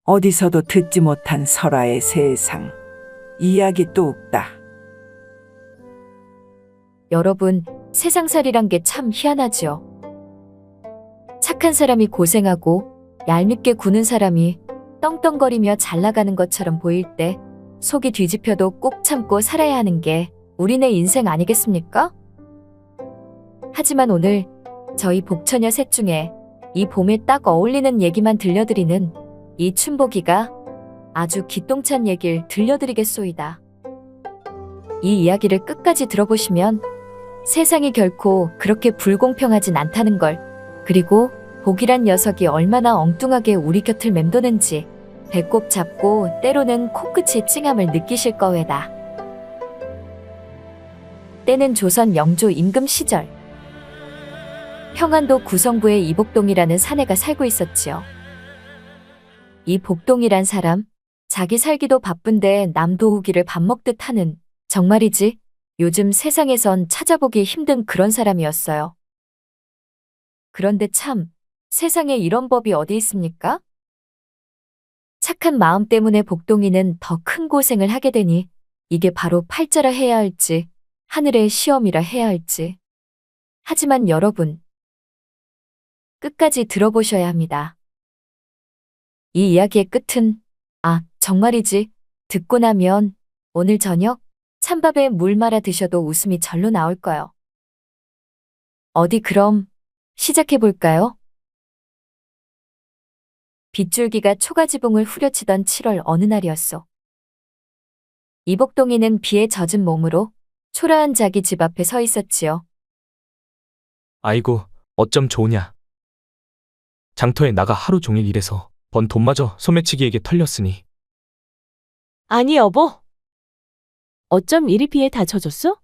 어디서도 듣지 못한 설화의 세상. 이야기 뚝딱. 여러분, 세상살이란 게 참 희한하지요. 착한 사람이 고생하고 얄밉게 구는 사람이 떵떵거리며 잘 나가는 것처럼 보일 때 속이 뒤집혀도 꼭 참고 살아야 하는 게 우리네 인생 아니겠습니까? 하지만 오늘 저희 복처녀 셋 중에 이 봄에 딱 어울리는 얘기만 들려드리는 이 춘복이가 아주 기똥찬 얘기를 들려드리겠소이다. 이 이야기를 끝까지 들어보시면 세상이 결코 그렇게 불공평하진 않다는 걸, 그리고 복이란 녀석이 얼마나 엉뚱하게 우리 곁을 맴도는지 배꼽 잡고 때로는 코끝이 찡함을 느끼실 거외다. 때는 조선 영조 임금 시절, 평안도 구성부에 이복동이라는 사내가 살고 있었지요. 이 복동이란 사람, 자기 살기도 바쁜데 남 도우기를 밥 먹듯 하는, 정말이지 요즘 세상에선 찾아보기 힘든 그런 사람이었어요. 그런데 참, 세상에 이런 법이 어디 있습니까? 착한 마음 때문에 복동이는 더 큰 고생을 하게 되니 이게 바로 팔자라 해야 할지 하늘의 시험이라 해야 할지. 하지만 여러분, 끝까지 들어보셔야 합니다. 이 이야기의 끝은, 정말이지, 듣고 나면 오늘 저녁 찬밥에 물 말아 드셔도 웃음이 절로 나올 거요. 어디 그럼 시작해볼까요? 빗줄기가 초가지붕을 후려치던 7월 어느 날이었소. 이복동이는 비에 젖은 몸으로 초라한 자기 집 앞에 서 있었지요. 아이고, 어쩜 좋으냐. 장터에 나가 하루 종일 일해서 번 돈마저 소매치기에게 털렸으니. 아니 여보. 어쩜 이리 비에 다 젖었어?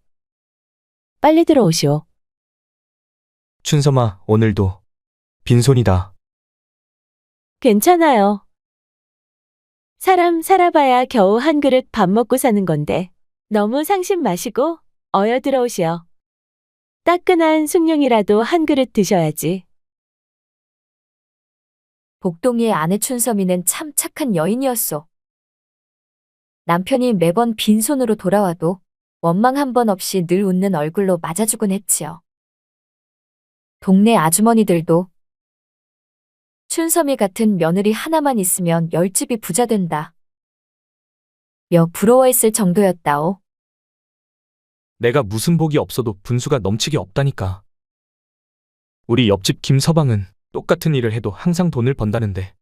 빨리 들어오시오. 춘섬아, 오늘도 빈손이다. 괜찮아요. 사람 살아봐야 겨우 한 그릇 밥 먹고 사는 건데 너무 상심 마시고 어여 들어오시오. 따끈한 숭늉이라도 한 그릇 드셔야지. 복동이의 아내 춘섬이는 참 착한 여인이었소. 남편이 매번 빈손으로 돌아와도 원망 한 번 없이 늘 웃는 얼굴로 맞아주곤 했지요. 동네 아주머니들도 춘섬이 같은 며느리 하나만 있으면 열집이 부자 된다 며 부러워했을 정도였다오. 내가 무슨 복이 없어도 분수가 넘치게 없다니까. 우리 옆집 김서방은 똑같은 일을 해도 항상 돈을 번다는데.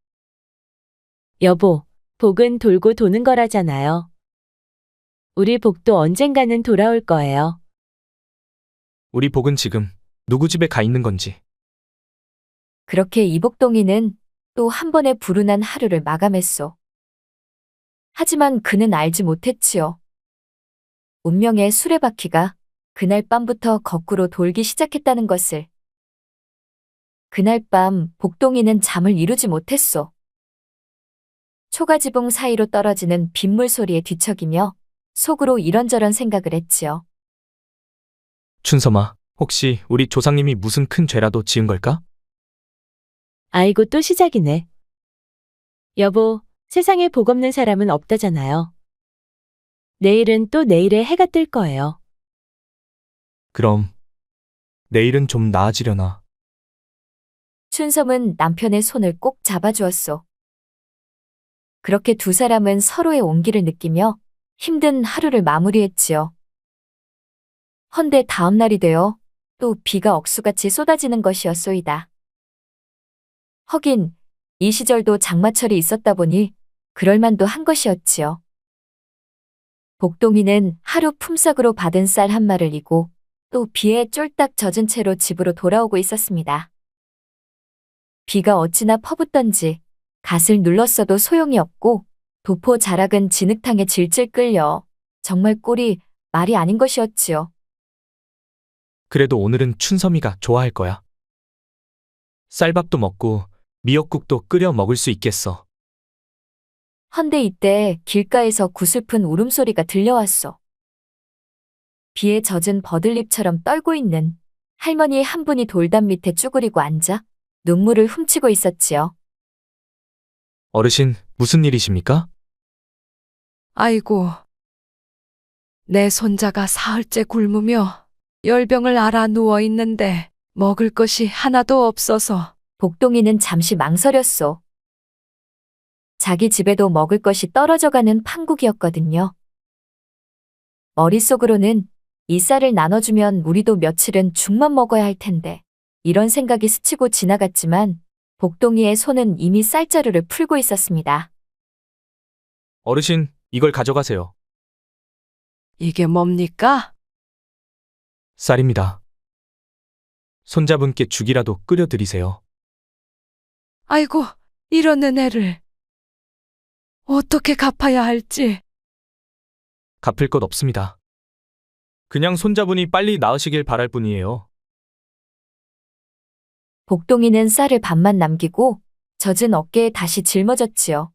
여보, 복은 돌고 도는 거라잖아요. 우리 복도 언젠가는 돌아올 거예요. 우리 복은 지금 누구 집에 가 있는 건지. 그렇게 이복동이는 또 한 번의 불운한 하루를 마감했소. 하지만 그는 알지 못했지요. 운명의 수레바퀴가 그날 밤부터 거꾸로 돌기 시작했다는 것을. 그날 밤 복동이는 잠을 이루지 못했소. 초가지붕 사이로 떨어지는 빗물 소리에 뒤척이며 속으로 이런저런 생각을 했지요. 춘섬아, 혹시 우리 조상님이 무슨 큰 죄라도 지은 걸까? 아이고 또 시작이네. 여보, 세상에 복 없는 사람은 없다잖아요. 내일은 또 내일의 해가 뜰 거예요. 그럼 내일은 좀 나아지려나. 춘섬은 남편의 손을 꼭 잡아주었소. 그렇게 두 사람은 서로의 온기를 느끼며 힘든 하루를 마무리했지요. 헌데 다음 날이 되어 또 비가 억수같이 쏟아지는 것이었소이다. 허긴 이 시절도 장마철이 있었다 보니 그럴만도 한 것이었지요. 복동이는 하루 품삯으로 받은 쌀 한 마를 이고 또 비에 쫄딱 젖은 채로 집으로 돌아오고 있었습니다. 비가 어찌나 퍼붓던지 갓을 눌렀어도 소용이 없고 도포 자락은 진흙탕에 질질 끌려 정말 꼴이 말이 아닌 것이었지요. 그래도 오늘은 춘섬이가 좋아할 거야. 쌀밥도 먹고 미역국도 끓여 먹을 수 있겠어. 헌데 이때 길가에서 구슬픈 울음소리가 들려왔소. 비에 젖은 버들잎처럼 떨고 있는 할머니 한 분이 돌담 밑에 쭈그리고 앉아 눈물을 훔치고 있었지요. 어르신, 무슨 일이십니까? 아이고, 내 손자가 사흘째 굶으며 열병을 앓아 누워 있는데 먹을 것이 하나도 없어서 복동이는 잠시 망설였소. 자기 집에도 먹을 것이 떨어져가는 판국이었거든요. 머릿속으로는 이 쌀을 나눠주면 우리도 며칠은 죽만 먹어야 할 텐데 이런 생각이 스치고 지나갔지만 복동이의 손은 이미 쌀자루를 풀고 있었습니다. 어르신, 이걸 가져가세요. 이게 뭡니까? 쌀입니다. 손자분께 죽이라도 끓여 드리세요. 아이고, 이런 은혜를 어떻게 갚아야 할지. 갚을 것 없습니다. 그냥 손자분이 빨리 나으시길 바랄 뿐이에요. 복동이는 쌀을 반만 남기고 젖은 어깨에 다시 짊어졌지요.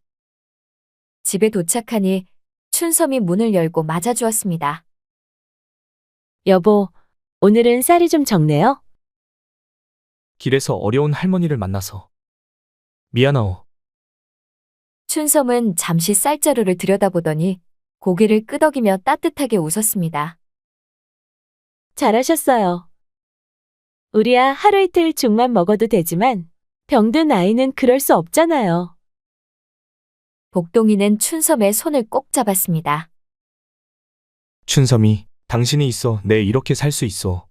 집에 도착하니 춘섬이 문을 열고 맞아주었습니다. 여보, 오늘은 쌀이 좀 적네요. 길에서 어려운 할머니를 만나서. 미안하오. 춘섬은 잠시 쌀자루를 들여다보더니 고개를 끄덕이며 따뜻하게 웃었습니다. 잘하셨어요. 우리야 하루 이틀 죽만 먹어도 되지만 병든 아이는 그럴 수 없잖아요. 복동이는 춘섬의 손을 꼭 잡았습니다. 춘섬이, 당신이 있어 내 이렇게 살 수 있어.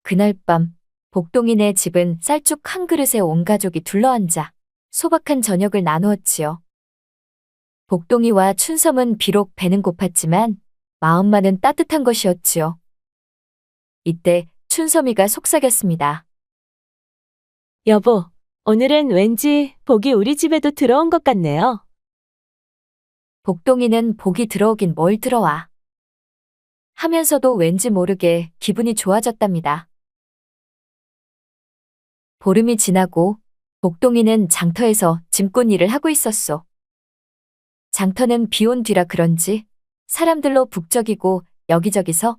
그날 밤 복동이네 집은 쌀죽 한 그릇에 온 가족이 둘러앉아 소박한 저녁을 나누었지요. 복동이와 춘섬은 비록 배는 고팠지만 마음만은 따뜻한 것이었지요. 이때 춘섬이가 속삭였습니다. 여보, 오늘은 왠지 복이 우리 집에도 들어온 것 같네요. 복동이는 복이 들어오긴 뭘 들어와. 하면서도 왠지 모르게 기분이 좋아졌답니다. 보름이 지나고 복동이는 장터에서 짐꾼 일을 하고 있었소. 장터는 비온 뒤라 그런지 사람들로 북적이고 여기저기서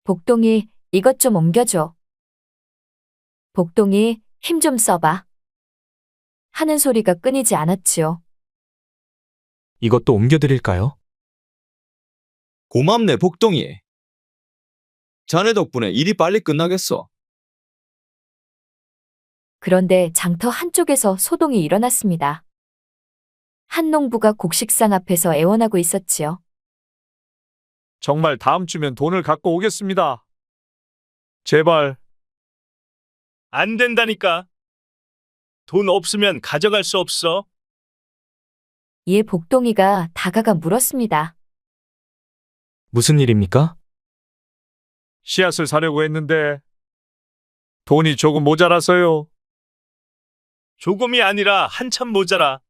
복동이 이것 좀 옮겨줘. 복동이 힘 좀 써봐. 하는 소리가 끊이지 않았지요. 이것도 옮겨드릴까요? 고맙네, 복동이. 자네 덕분에 일이 빨리 끝나겠어. 그런데 장터 한쪽에서 소동이 일어났습니다. 한 농부가 곡식상 앞에서 애원하고 있었지요. 정말 다음 주면 돈을 갖고 오겠습니다. 제발. 안 된다니까. 돈 없으면 가져갈 수 없어. 이에 복동이가 다가가 물었습니다. 무슨 일입니까? 씨앗을 사려고 했는데 돈이 조금 모자라서요. 조금이 아니라 한참 모자라.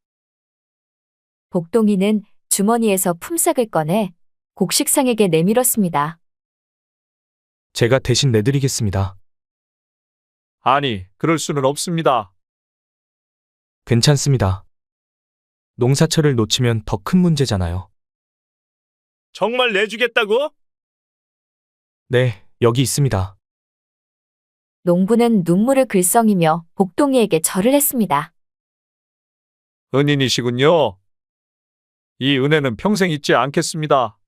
복동이는 주머니에서 품삯을 꺼내 곡식상에게 내밀었습니다. 제가 대신 내드리겠습니다. 아니, 그럴 수는 없습니다. 괜찮습니다. 농사철을 놓치면 더 큰 문제잖아요. 정말 내주겠다고? 네, 여기 있습니다. 농부는 눈물을 글썽이며 복동이에게 절을 했습니다. 은인이시군요. 이 은혜는 평생 잊지 않겠습니다.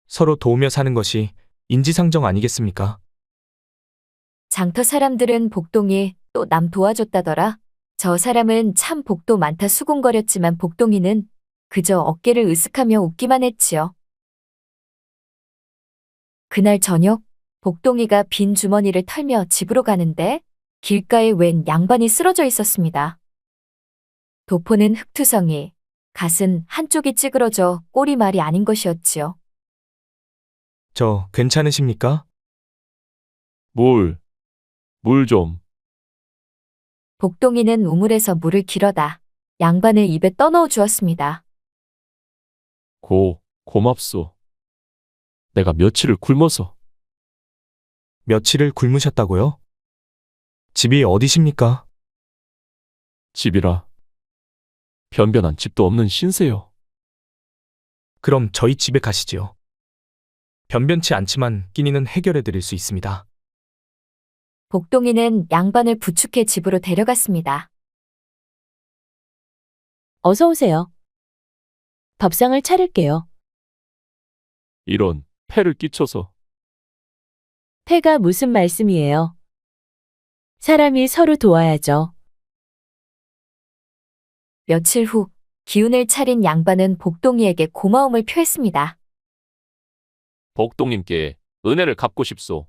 서로 도우며 사는 것이 인지상정 아니겠습니까? 장터 사람들은 복동이 또 남 도와줬다더라. 저 사람은 참 복도 많다 수군거렸지만 복동이는 그저 어깨를 으쓱하며 웃기만 했지요. 그날 저녁 복동이가 빈 주머니를 털며 집으로 가는데 길가에 웬 양반이 쓰러져 있었습니다. 도포는 흙투성이, 갓은 한쪽이 찌그러져 꼴이 말이 아닌 것이었지요. 저 괜찮으십니까? 물 좀. 복동이는 우물에서 물을 길어다 양반을 입에 떠넣어 주었습니다. 고맙소. 내가 며칠을 굶어서. 며칠을 굶으셨다고요? 집이 어디십니까? 집이라. 변변한 집도 없는 신세요. 그럼 저희 집에 가시지요. 변변치 않지만 끼니는 해결해 드릴 수 있습니다. 복동이는 양반을 부축해 집으로 데려갔습니다. 어서 오세요. 밥상을 차릴게요. 이런 폐를 끼쳐서. 폐가 무슨 말씀이에요? 사람이 서로 도와야죠. 며칠 후 기운을 차린 양반은 복동이에게 고마움을 표했습니다. 복동님께 은혜를 갚고 싶소.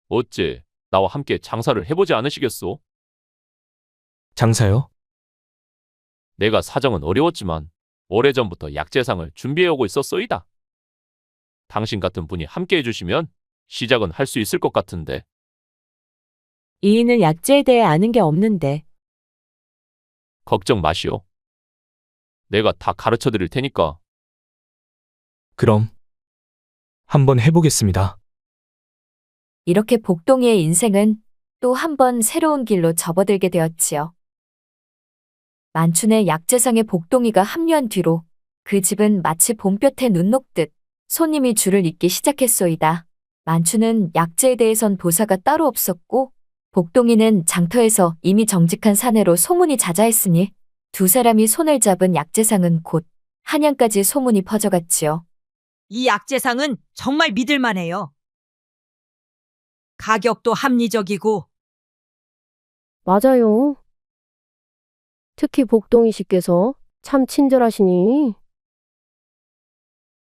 어째 나와 함께 장사를 해보지 않으시겠소? 장사요? 내가 사정은 어려웠지만 오래전부터 약재상을 준비해오고 있었소이다. 당신 같은 분이 함께 해주시면 시작은 할 수 있을 것 같은데. 이인은 약재에 대해 아는 게 없는데. 걱정 마시오. 내가 다 가르쳐 드릴 테니까. 그럼 한번 해보겠습니다. 이렇게 복동이의 인생은 또 한 번 새로운 길로 접어들게 되었지요. 만춘의 약재상에 복동이가 합류한 뒤로 그 집은 마치 봄볕에 눈 녹듯 손님이 줄을 잇기 시작했소이다. 만춘은 약재에 대해선 도사가 따로 없었고 복동이는 장터에서 이미 정직한 사내로 소문이 자자했으니 두 사람이 손을 잡은 약재상은 곧 한양까지 소문이 퍼져갔지요. 이 약재상은 정말 믿을만해요. 가격도 합리적이고 맞아요. 특히 복동이 씨께서 참 친절하시니.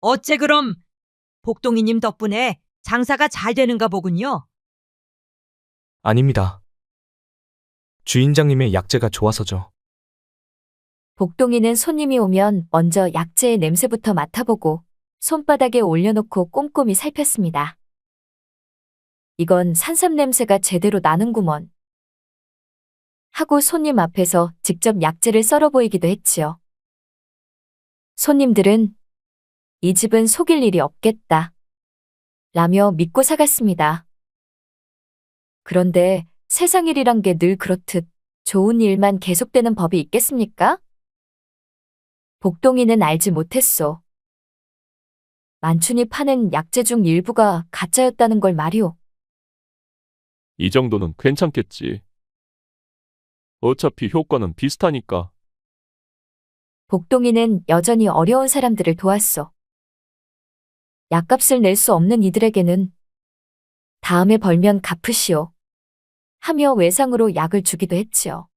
어째 그럼 복동이님 덕분에 장사가 잘 되는가 보군요. 아닙니다. 주인장님의 약재가 좋아서죠. 복동이는 손님이 오면 먼저 약재의 냄새부터 맡아보고 손바닥에 올려놓고 꼼꼼히 살폈습니다. 이건 산삼 냄새가 제대로 나는구먼. 하고 손님 앞에서 직접 약재를 썰어 보이기도 했지요. 손님들은 이 집은 속일 일이 없겠다 라며 믿고 사갔습니다. 그런데 세상 일이란 게 늘 그렇듯 좋은 일만 계속되는 법이 있겠습니까? 복동이는 알지 못했소. 만춘이 파는 약재 중 일부가 가짜였다는 걸 말이오. 이 정도는 괜찮겠지. 어차피 효과는 비슷하니까. 복동이는 여전히 어려운 사람들을 도왔소. 약값을 낼 수 없는 이들에게는 다음에 벌면 갚으시오 하며 외상으로 약을 주기도 했지요.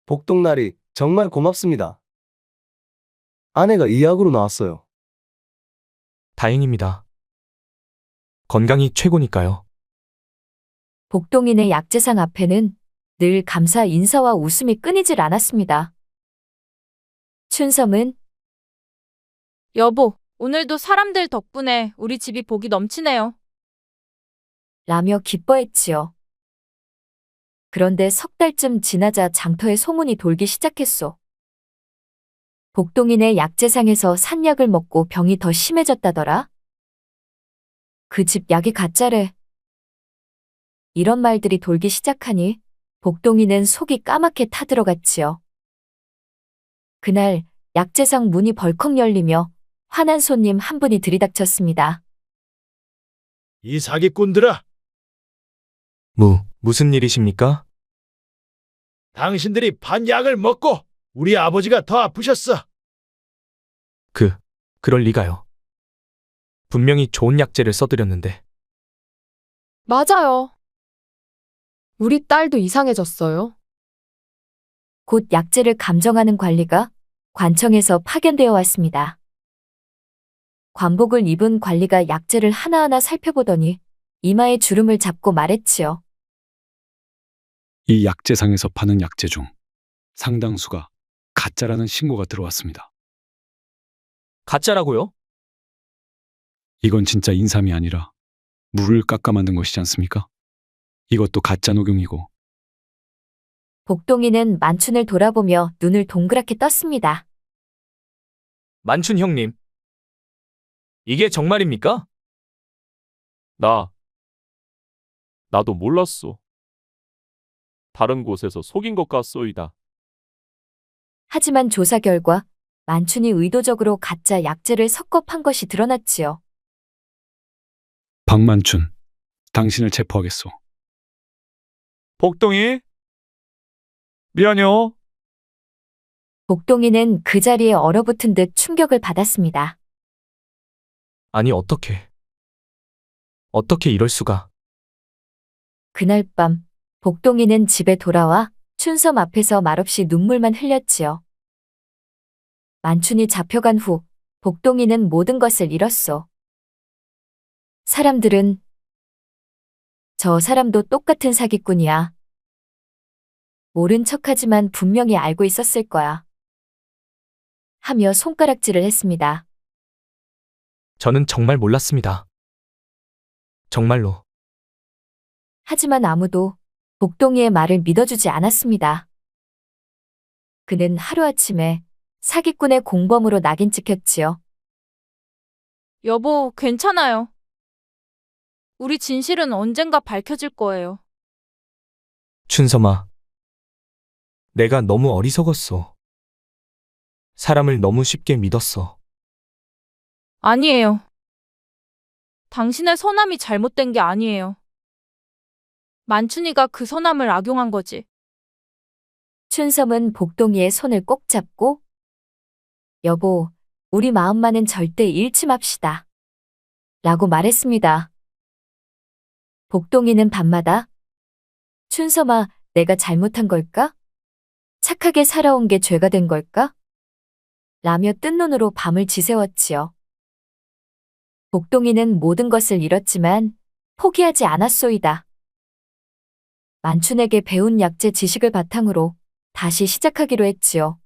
복동나리 정말 고맙습니다. 아내가 이 약으로 나왔어요. 다행입니다. 건강이 최고니까요. 복동인의 약재상 앞에는 늘 감사 인사와 웃음이 끊이질 않았습니다. 춘섬은 여보, 오늘도 사람들 덕분에 우리 집이 복이 넘치네요. 라며 기뻐했지요. 그런데 석 달쯤 지나자 장터에 소문이 돌기 시작했소. 복동인의 약재상에서 산 약을 먹고 병이 더 심해졌다더라. 그 집 약이 가짜래. 이런 말들이 돌기 시작하니 복동이는 속이 까맣게 타들어갔지요. 그날 약재상 문이 벌컥 열리며 화난 손님 한 분이 들이닥쳤습니다. 이 사기꾼들아, 무슨 일이십니까? 당신들이 판 약을 먹고 우리 아버지가 더 아프셨어. 그럴 리가요. 분명히 좋은 약재를 써드렸는데. 맞아요. 우리 딸도 이상해졌어요. 곧 약재를 감정하는 관리가 관청에서 파견되어 왔습니다. 관복을 입은 관리가 약재를 하나하나 살펴보더니 이마에 주름을 잡고 말했지요. 이 약재상에서 파는 약재 중 상당수가 가짜라는 신고가 들어왔습니다. 가짜라고요? 이건 진짜 인삼이 아니라 물을 깎아 만든 것이지 않습니까? 이것도 가짜 녹용이고. 복동이는 만춘을 돌아보며 눈을 동그랗게 떴습니다. 만춘 형님. 이게 정말입니까? 나도 몰랐소. 다른 곳에서 속인 것 같소이다. 하지만 조사 결과 만춘이 의도적으로 가짜 약재를 섞어 판 것이 드러났지요. 박만춘, 당신을 체포하겠소. 복동이? 미안해요. 복동이는 그 자리에 얼어붙은 듯 충격을 받았습니다. 아니, 어떻게 이럴 수가. 그날 밤 복동이는 집에 돌아와 춘섬 앞에서 말없이 눈물만 흘렸지요. 만춘이 잡혀간 후 복동이는 모든 것을 잃었소. 사람들은 저 사람도 똑같은 사기꾼이야. 모른 척하지만 분명히 알고 있었을 거야. 하며 손가락질을 했습니다. 저는 정말 몰랐습니다. 정말로. 하지만 아무도 복동이의 말을 믿어주지 않았습니다. 그는 하루아침에 사기꾼의 공범으로 낙인 찍혔지요. 여보, 괜찮아요. 우리 진실은 언젠가 밝혀질 거예요. 춘섬아. 내가 너무 어리석었어. 사람을 너무 쉽게 믿었어. 아니에요. 당신의 선함이 잘못된 게 아니에요. 만춘이가 그 선함을 악용한 거지. 춘섬은 복동이의 손을 꼭 잡고 여보, 우리 마음만은 절대 잃지 맙시다. 라고 말했습니다. 복동이는 밤마다 춘섬아, 내가 잘못한 걸까? 착하게 살아온 게 죄가 된 걸까? 라며 뜬 눈으로 밤을 지새웠지요. 복동이는 모든 것을 잃었지만 포기하지 않았소이다. 만춘에게 배운 약재 지식을 바탕으로 다시 시작하기로 했지요.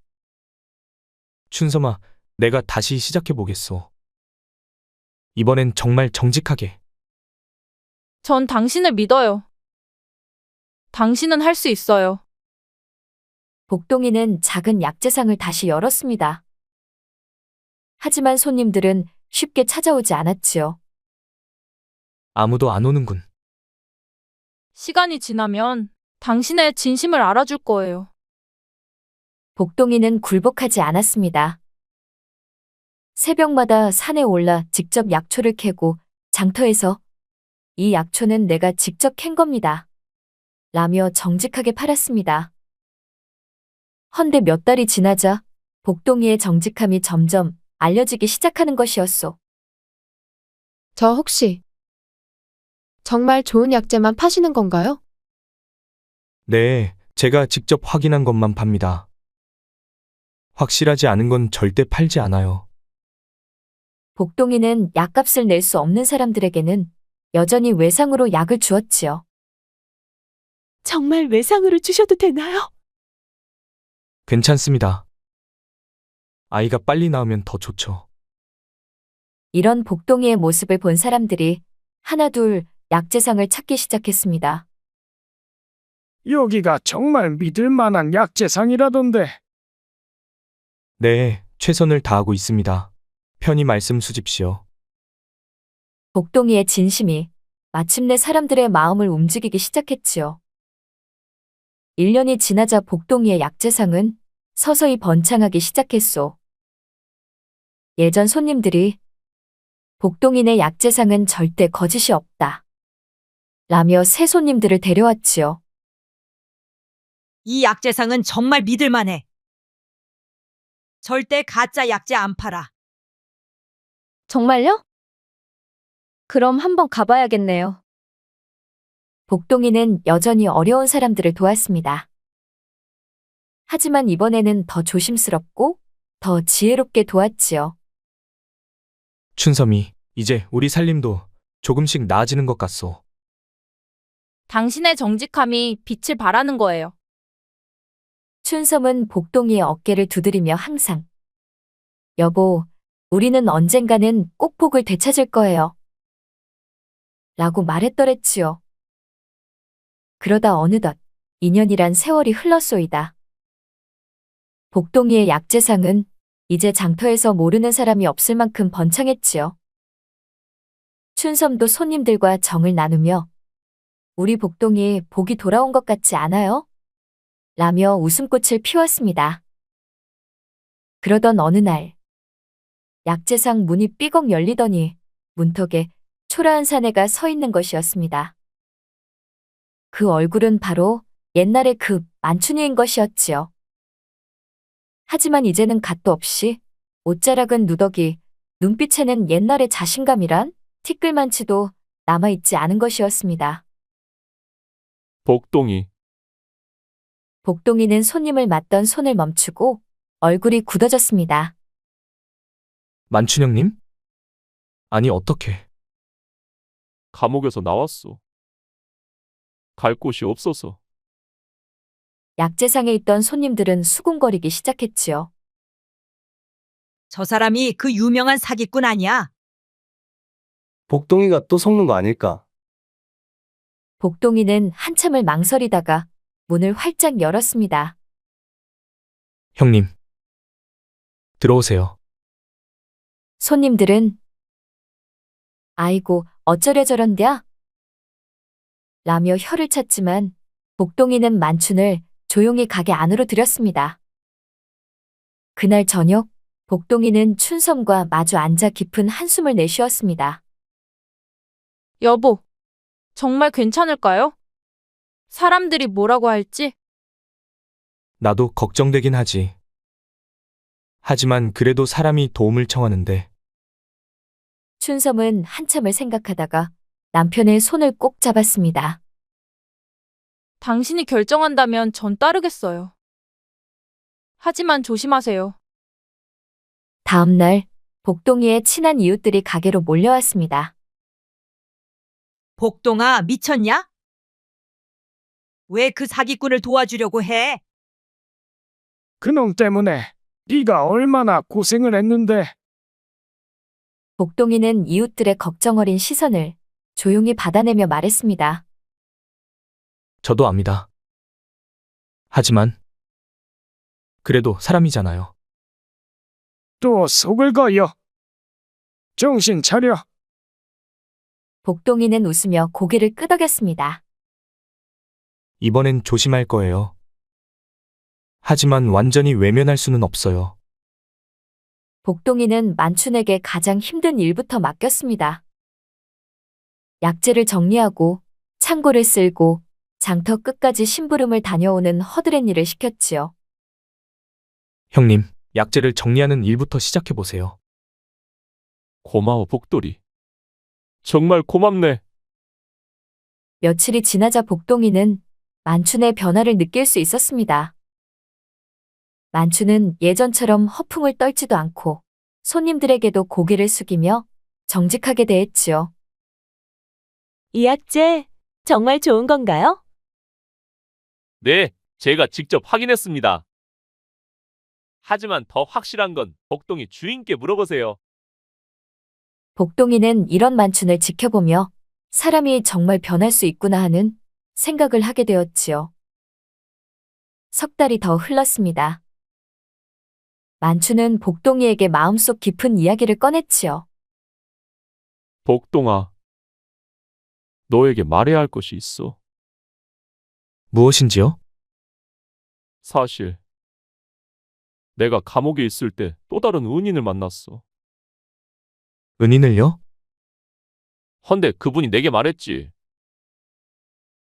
춘섬아, 내가 다시 시작해보겠소. 이번엔 정말 정직하게. 전 당신을 믿어요. 당신은 할 수 있어요. 복동이는 작은 약재상을 다시 열었습니다. 하지만 손님들은 쉽게 찾아오지 않았지요. 아무도 안 오는군. 시간이 지나면 당신의 진심을 알아줄 거예요. 복동이는 굴복하지 않았습니다. 새벽마다 산에 올라 직접 약초를 캐고 장터에서 이 약초는 내가 직접 캔 겁니다. 라며 정직하게 팔았습니다. 헌데 몇 달이 지나자 복동이의 정직함이 점점 알려지기 시작하는 것이었소. 저 혹시 정말 좋은 약재만 파시는 건가요? 네, 제가 직접 확인한 것만 팝니다. 확실하지 않은 건 절대 팔지 않아요. 복동이는 약값을 낼 수 없는 사람들에게는 여전히 외상으로 약을 주었지요. 정말 외상으로 주셔도 되나요? 괜찮습니다. 아이가 빨리 나으면 더 좋죠. 이런 복동이의 모습을 본 사람들이 하나둘 약재상을 찾기 시작했습니다. 여기가 정말 믿을 만한 약재상이라던데. 네, 최선을 다하고 있습니다. 편히 말씀 수집시오. 복동이의 진심이 마침내 사람들의 마음을 움직이기 시작했지요. 1년이 지나자 복동이의 약재상은 서서히 번창하기 시작했소. 예전 손님들이 복동이네 약재상은 절대 거짓이 없다. 라며 새 손님들을 데려왔지요. 이 약재상은 정말 믿을만해. 절대 가짜 약재 안 팔아. 정말요? 그럼 한번 가봐야겠네요. 복동이는 여전히 어려운 사람들을 도왔습니다. 하지만 이번에는 더 조심스럽고 더 지혜롭게 도왔지요. 춘섬이, 이제 우리 살림도 조금씩 나아지는 것 같소. 당신의 정직함이 빛을 발하는 거예요. 춘섬은 복동이의 어깨를 두드리며 항상 여보, 우리는 언젠가는 꼭 복을 되찾을 거예요. 라고 말했더랬지요. 그러다 어느덧 2년이란 세월이 흘렀소이다. 복동이의 약재상은 이제 장터에서 모르는 사람이 없을 만큼 번창했지요. 춘섬도 손님들과 정을 나누며 우리 복동이 복이 돌아온 것 같지 않아요? 라며 웃음꽃을 피웠습니다. 그러던 어느 날 약재상 문이 삐걱 열리더니 문턱에 초라한 사내가 서 있는 것이었습니다. 그 얼굴은 바로 옛날의 그 만춘이인 것이었지요. 하지만 이제는 갓도 없이 옷자락은 누더기, 눈빛에는 옛날의 자신감이란 티끌만치도 남아있지 않은 것이었습니다. 복동이. 복동이는 손님을 맞던 손을 멈추고 얼굴이 굳어졌습니다. 만춘영님? 아니, 어떻게? 감옥에서 나왔어. 갈 곳이 없어서. 약재상에 있던 손님들은 수군거리기 시작했지요. 저 사람이 그 유명한 사기꾼 아니야? 복동이가 또 속는 거 아닐까? 복동이는 한참을 망설이다가 문을 활짝 열었습니다. 형님. 들어오세요. 손님들은 아이고 어쩌려 저런랴? 라며 혀를 찼지만 복동이는 만춘을 조용히 가게 안으로 들였습니다. 그날 저녁 복동이는 춘섬과 마주 앉아 깊은 한숨을 내쉬었습니다. 여보, 정말 괜찮을까요? 사람들이 뭐라고 할지? 나도 걱정되긴 하지. 하지만 그래도 사람이 도움을 청하는데. 춘섬은 한참을 생각하다가 남편의 손을 꼭 잡았습니다. 당신이 결정한다면 전 따르겠어요. 하지만 조심하세요. 다음 날 복동이의 친한 이웃들이 가게로 몰려왔습니다. 복동아, 미쳤냐? 왜 그 사기꾼을 도와주려고 해? 그놈 때문에 네가 얼마나 고생을 했는데. 복동이는 이웃들의 걱정 어린 시선을 조용히 받아내며 말했습니다. 저도 압니다. 하지만 그래도 사람이잖아요. 또 속을 거여. 정신 차려. 복동이는 웃으며 고개를 끄덕였습니다. 이번엔 조심할 거예요. 하지만 완전히 외면할 수는 없어요. 복동이는 만춘에게 가장 힘든 일부터 맡겼습니다. 약재를 정리하고 창고를 쓸고 장터 끝까지 심부름을 다녀오는 허드렛 일을 시켰지요. 형님, 약재를 정리하는 일부터 시작해보세요. 고마워, 복돌이. 정말 고맙네. 며칠이 지나자 복동이는 만춘의 변화를 느낄 수 있었습니다. 만춘은 예전처럼 허풍을 떨지도 않고 손님들에게도 고개를 숙이며 정직하게 대했지요. 이 약재 정말 좋은 건가요? 네, 제가 직접 확인했습니다. 하지만 더 확실한 건 복동이 주인께 물어보세요. 복동이는 이런 만춘을 지켜보며 사람이 정말 변할 수 있구나 하는 생각을 하게 되었지요. 석 달이 더 흘렀습니다. 만춘은 복동이에게 마음속 깊은 이야기를 꺼냈지요. 복동아, 너에게 말해야 할 것이 있어. 무엇인지요? 사실 내가 감옥에 있을 때 또 다른 은인을 만났어. 은인을요? 헌데 그분이 내게 말했지.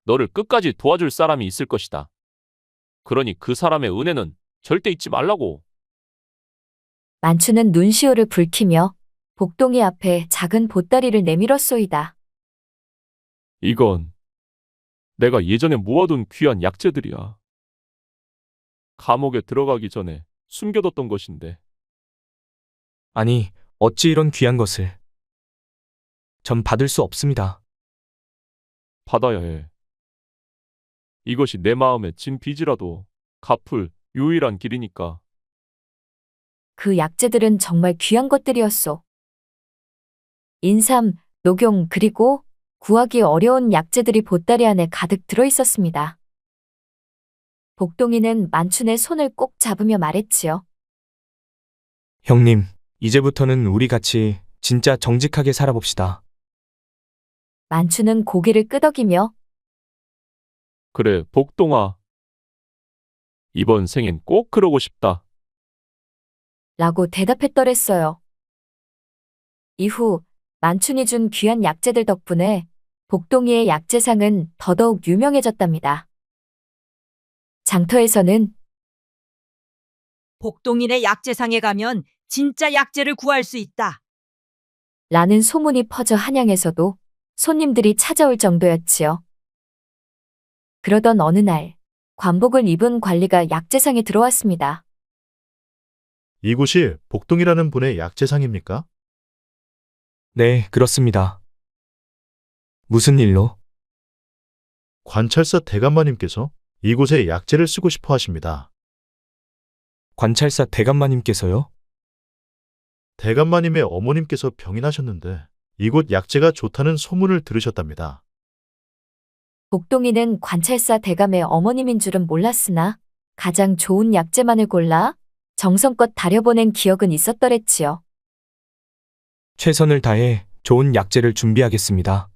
너를 끝까지 도와줄 사람이 있을 것이다. 그러니 그 사람의 은혜는 절대 잊지 말라고. 만춘은 눈시울을 붉히며 복동이 앞에 작은 보따리를 내밀었소이다. 이건 내가 예전에 모아둔 귀한 약재들이야. 감옥에 들어가기 전에 숨겨뒀던 것인데. 아니, 어찌 이런 귀한 것을. 전 받을 수 없습니다. 받아야 해. 이것이 내 마음에 진 빚이라도 갚을 유일한 길이니까. 그 약재들은 정말 귀한 것들이었소. 인삼, 녹용 그리고 구하기 어려운 약재들이 보따리 안에 가득 들어 있었습니다. 복동이는 만춘의 손을 꼭 잡으며 말했지요. 형님, 이제부터는 우리 같이 진짜 정직하게 살아봅시다. 만춘은 고개를 끄덕이며 그래, 복동아. 이번 생엔 꼭 그러고 싶다. 라고 대답했더랬어요. 이후 만춘이 준 귀한 약재들 덕분에 복동이의 약재상은 더더욱 유명해졌답니다. 장터에서는 복동인의 약재상에 가면 진짜 약재를 구할 수 있다. 라는 소문이 퍼져 한양에서도 손님들이 찾아올 정도였지요. 그러던 어느 날 관복을 입은 관리가 약재상에 들어왔습니다. 이곳이 복동이라는 분의 약재상입니까? 네, 그렇습니다. 무슨 일로? 관찰사 대감마님께서 이곳에 약재를 쓰고 싶어 하십니다. 관찰사 대감마님께서요? 대감마님의 어머님께서 병이 나셨는데 이곳 약재가 좋다는 소문을 들으셨답니다. 복동이는 관찰사 대감의 어머님인 줄은 몰랐으나 가장 좋은 약재만을 골라 정성껏 다려보낸 기억은 있었더랬지요. 최선을 다해 좋은 약재를 준비하겠습니다.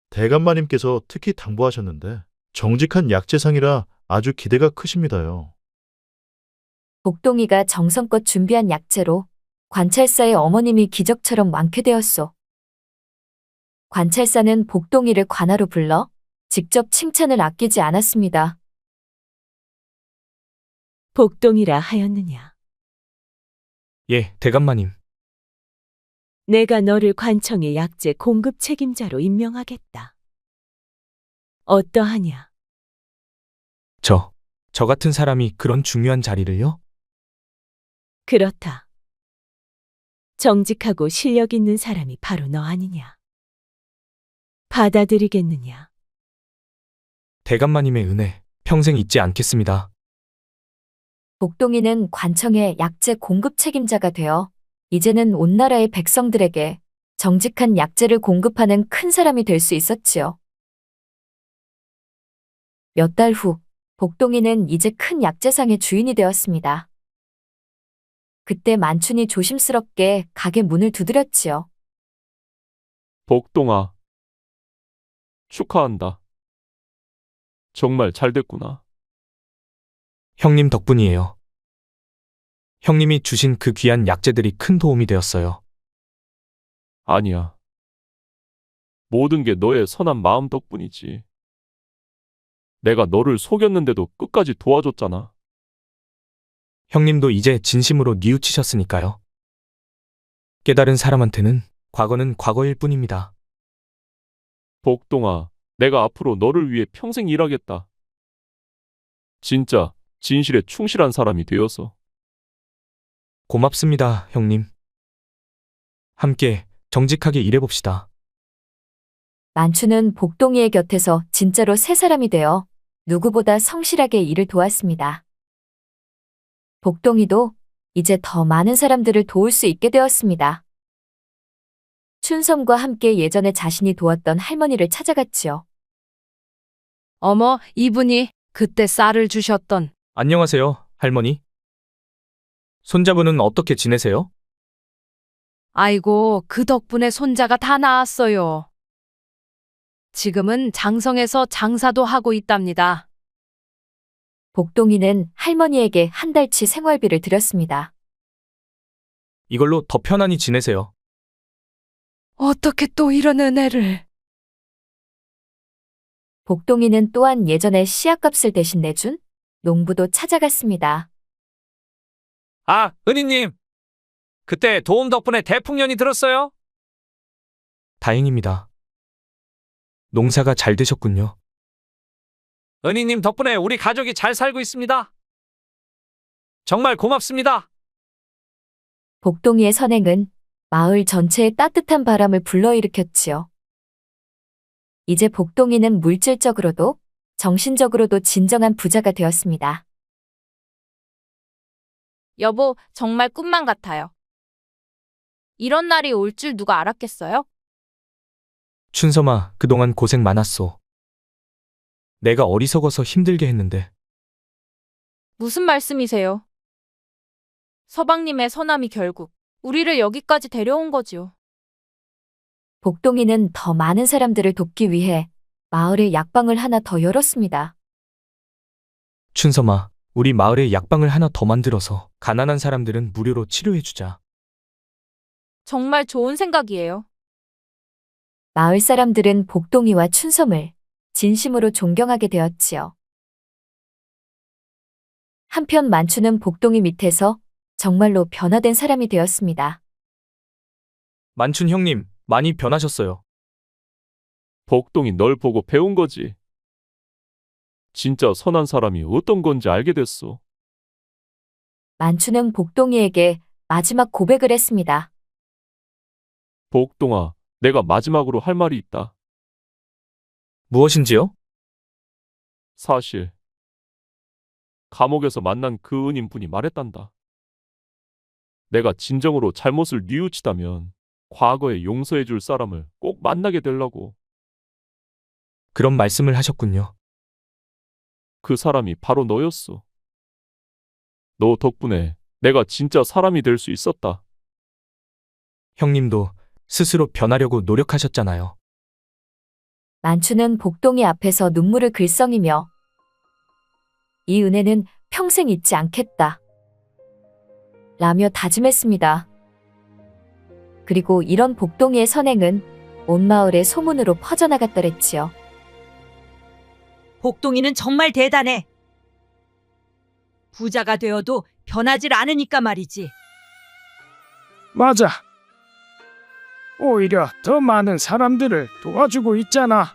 대감마님께서 특히 당부하셨는데 정직한 약재상이라 아주 기대가 크십니다요. 복동이가 정성껏 준비한 약재로 관찰사의 어머님이 기적처럼 완쾌되었소. 관찰사는 복동이를 관하로 불러 직접 칭찬을 아끼지 않았습니다. 복동이라 하였느냐? 예, 대감마님. 내가 너를 관청의 약재 공급 책임자로 임명하겠다. 어떠하냐? 저 같은 사람이 그런 중요한 자리를요? 그렇다. 정직하고 실력 있는 사람이 바로 너 아니냐? 받아들이겠느냐? 대감마님의 은혜 평생 잊지 않겠습니다. 복동이는 관청의 약재 공급 책임자가 되어 이제는 온 나라의 백성들에게 정직한 약재를 공급하는 큰 사람이 될 수 있었지요. 몇 달 후, 복동이는 이제 큰 약재상의 주인이 되었습니다. 그때 만춘이 조심스럽게 가게 문을 두드렸지요. 복동아, 축하한다. 정말 잘 됐구나. 형님 덕분이에요. 형님이 주신 그 귀한 약재들이 큰 도움이 되었어요. 아니야. 모든 게 너의 선한 마음 덕분이지. 내가 너를 속였는데도 끝까지 도와줬잖아. 형님도 이제 진심으로 뉘우치셨으니까요. 깨달은 사람한테는 과거는 과거일 뿐입니다. 복동아, 내가 앞으로 너를 위해 평생 일하겠다. 진짜 진실에 충실한 사람이 되어서. 고맙습니다, 형님. 함께 정직하게 일해봅시다. 만춘은 복동이의 곁에서 진짜로 새 사람이 되어 누구보다 성실하게 일을 도왔습니다. 복동이도 이제 더 많은 사람들을 도울 수 있게 되었습니다. 춘섬과 함께 예전에 자신이 도왔던 할머니를 찾아갔지요. 어머, 이분이 그때 쌀을 주셨던. 안녕하세요, 할머니. 손자분은 어떻게 지내세요? 아이고, 그 덕분에 손자가 다 나았어요. 지금은 장성에서 장사도 하고 있답니다. 복동이는 할머니에게 한 달치 생활비를 드렸습니다. 이걸로 더 편안히 지내세요. 어떻게 또 이런 은혜를. 복동이는 또한 예전에 씨앗값을 대신 내준 농부도 찾아갔습니다. 아, 은희님. 그때 도움 덕분에 대풍년이 들었어요? 다행입니다. 농사가 잘 되셨군요. 은희님 덕분에 우리 가족이 잘 살고 있습니다. 정말 고맙습니다. 복동이의 선행은 마을 전체에 따뜻한 바람을 불러일으켰지요. 이제 복동이는 물질적으로도 정신적으로도 진정한 부자가 되었습니다. 여보, 정말 꿈만 같아요. 이런 날이 올 줄 누가 알았겠어요? 춘섬아, 그동안 고생 많았소. 내가 어리석어서 힘들게 했는데. 무슨 말씀이세요? 서방님의 선함이 결국 우리를 여기까지 데려온 거지요. 복동이는 더 많은 사람들을 돕기 위해 마을에 약방을 하나 더 열었습니다. 춘섬아, 우리 마을에 약방을 하나 더 만들어서 가난한 사람들은 무료로 치료해주자. 정말 좋은 생각이에요. 마을 사람들은 복동이와 춘섬을 진심으로 존경하게 되었지요. 한편 만추는 복동이 밑에서 정말로 변화된 사람이 되었습니다. 만춘 형님, 많이 변하셨어요. 복동이 널 보고 배운 거지. 진짜 선한 사람이 어떤 건지 알게 됐어. 만추는 복동이에게 마지막 고백을 했습니다. 복동아, 내가 마지막으로 할 말이 있다. 무엇인지요? 사실 감옥에서 만난 그 은인분이 말했단다. 내가 진정으로 잘못을 뉘우치다면 과거에 용서해 줄 사람을 꼭 만나게 되려고. 그런 말씀을 하셨군요. 그 사람이 바로 너였어. 너 덕분에 내가 진짜 사람이 될 수 있었다. 형님도 스스로 변하려고 노력하셨잖아요. 만추는 복동이 앞에서 눈물을 글썽이며 이 은혜는 평생 잊지 않겠다 라며 다짐했습니다. 그리고 이런 복동이의 선행은 온 마을에 소문으로 퍼져나갔더랬지요. 복동이는 정말 대단해. 부자가 되어도 변하질 않으니까 말이지. 맞아. 오히려 더 많은 사람들을 도와주고 있잖아.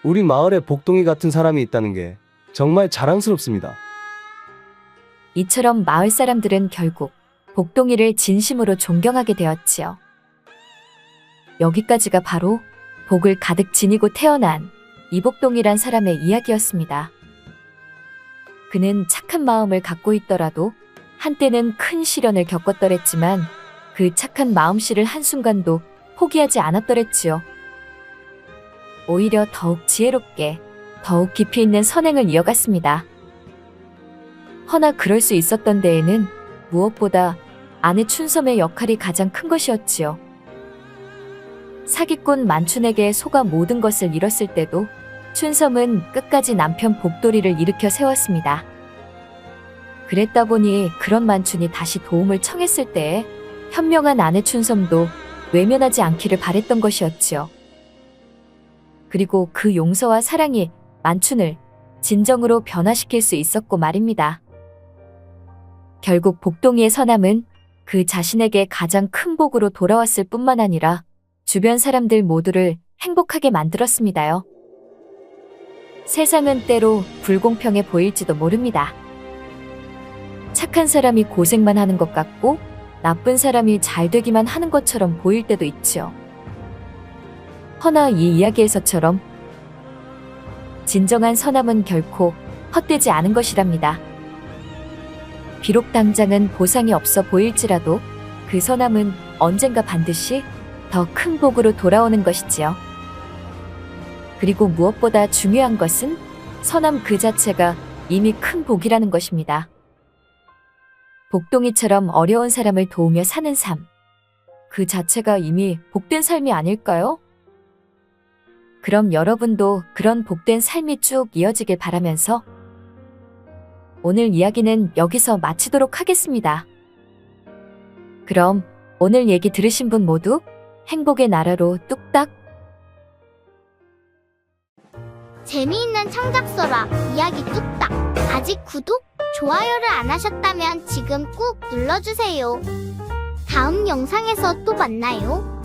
우리 마을에 복동이 같은 사람이 있다는 게 정말 자랑스럽습니다. 이처럼 마을 사람들은 결국 복동이를 진심으로 존경하게 되었지요. 여기까지가 바로 복을 가득 지니고 태어난 이복동이란 사람의 이야기였습니다. 그는 착한 마음을 갖고 있더라도 한때는 큰 시련을 겪었더랬지만 그 착한 마음씨를 한순간도 포기하지 않았더랬지요. 오히려 더욱 지혜롭게, 더욱 깊이 있는 선행을 이어갔습니다. 허나 그럴 수 있었던 데에는 무엇보다 아내 춘섬의 역할이 가장 큰 것이었지요. 사기꾼 만춘에게 속아 모든 것을 잃었을 때도 춘섬은 끝까지 남편 복돌이를 일으켜 세웠습니다. 그랬다 보니 그런 만춘이 다시 도움을 청했을 때에 현명한 아내 춘섬도 외면하지 않기를 바랬던 것이었지요. 그리고 그 용서와 사랑이 만춘을 진정으로 변화시킬 수 있었고 말입니다. 결국 복동이의 선함은 그 자신에게 가장 큰 복으로 돌아왔을 뿐만 아니라 주변 사람들 모두를 행복하게 만들었습니다요. 세상은 때로 불공평해 보일지도 모릅니다. 착한 사람이 고생만 하는 것 같고 나쁜 사람이 잘 되기만 하는 것처럼 보일 때도 있지요. 허나 이 이야기에서처럼 진정한 선함은 결코 헛되지 않은 것이랍니다. 비록 당장은 보상이 없어 보일지라도 그 선함은 언젠가 반드시 더 큰 복으로 돌아오는 것이지요. 그리고 무엇보다 중요한 것은 선함 그 자체가 이미 큰 복이라는 것입니다. 복동이처럼 어려운 사람을 도우며 사는 삶, 그 자체가 이미 복된 삶이 아닐까요? 그럼 여러분도 그런 복된 삶이 쭉 이어지길 바라면서 오늘 이야기는 여기서 마치도록 하겠습니다. 그럼 오늘 얘기 들으신 분 모두 행복의 나라로 뚝딱! 재미있는 창작서라 이야기 뚝딱! 아직 구독, 좋아요를 안 하셨다면 지금 꾹 눌러주세요. 다음 영상에서 또 만나요.